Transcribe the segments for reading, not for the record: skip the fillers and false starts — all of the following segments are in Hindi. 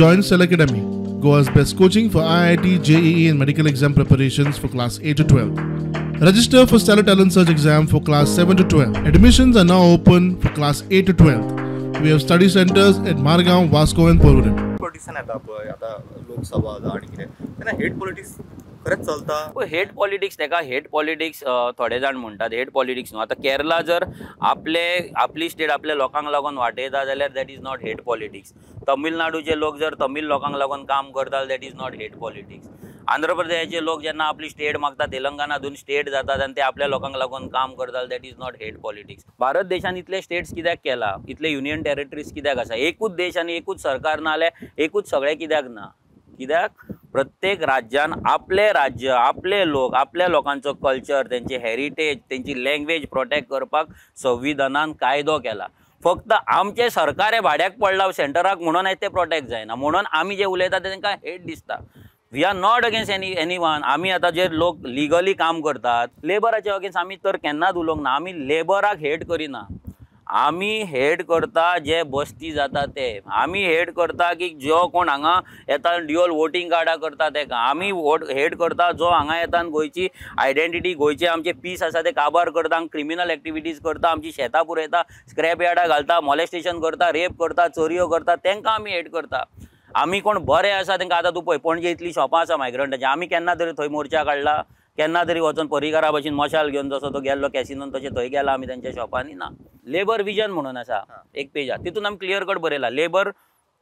Join Cell Academy, Goa's best coaching for IIT, JEE and medical exam preparations for class 8 to 12. Register for Stellar Talent Search exam for class 7 to 12. Admissions are now open for class 8 to 12. We have study centers at Margao, Vasco and Porvorim. पॉलिटिक्सान येता पळय आता लोकसभा आनी कितें तेन्ना हेट पॉलिटिक्स खरेंच चलता? हेट पॉलिटिक्स तेका हेट पॉलिटिक्स थोडे जाण म्हणटात हेट पॉलिटिक्स न्हू. आतां केरला जर आपली स्टेट आपल्या लोकांक लागून वाटयता जाल्यार that is not hate politics. तमिळनाडूचे लोक जर तमिळ लोकांक लागून काम करतात that is not hate politics. आंध्र प्रदेशाचे लोक जेन्ना आपली स्टेट मागता तेलंगणातून स्टेट जातात आनी ते आपल्या लोकांक लागून काम करतात that is not hate politics. Bharat देशान इतले स्टेट्स कित्याक केला, इतले युनियन टेरिटरीज कित्याक आसा? एकूच देश आनी एकूच सरकार ना जाल्यार एकूच सगळें कित्याक ना? कित्याक प्रत्येक राज्यान आपले राज्य, आपले लोक, आपल्या लोकांचो कल्चर, तेंची हेरिटेज, तेंची लँग्वेज प्रोटेक्ट करपाक संविधानान कायदो केला. फक्त आमचे सरकार भाड्याक पडला सेंटराक म्हणून ते प्रोटेक्ट जायना, म्हणून आमी जे उलयता तेंकां हेट दिसता. We are not against any one. आमी आतां जे लोक लिगली काम करतात लेबराचे अगेन्स्ट आमी तर केन्नाच उलोवंक ना. आमी लेबराक हेट करिना. आमी हेट करता जे बस्ती जाता ते. आमी हेट करता की जो कोण हांगा येता ड्युअल वोटींग कार्डां करता तेका. आमी हेट करता जो हांगा येता गोंयची आयडेंटिटी, गोंयचे आमचे पीस आसा ते काबार करता, क्रिमिनल एक्टिविटीज करता, आमची शेतां पुरयता, स्क्रॅप यार्डां घालता, मॉलेस्टेशन करता, रेप करता, चोरयो करता, तेंकां आमी हेट करता. आमी कोण बरे आसा तेंकां आतां तूं पळय पणजे इतली शॉपां आसा मायग्रंटाची, आमी केन्ना तरी थंय मोर्चा काडला? केन्ना तरी वचून परिकारा भशेन मशाल घेवन जसो तो गेल्लो कॅसिनोन तशें थंय गेला आमी तेंच्या शॉपांनी? ना. लेबर विजन म्हणून आसा एक पेज, तितून आमी क्लियर कट बरयला लेबर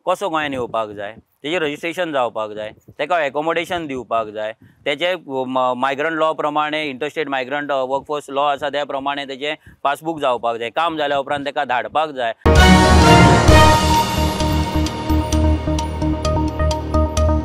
कसो गोंयान येवपाक जाय, तेजें रजिस्ट्रेशन जावपाक जाय, तेका एकोमोडेशन दिवपाक जाय, तेचे मायग्रंट लॉ प्रमाणे इंटरस्टेट मायग्रंट वर्कफोर्स लॉ आसा त्या प्रमाणे तेजें पासबूक जावपाक जाय, काम जाल्या उपरांत तेका धाडपाक जाय.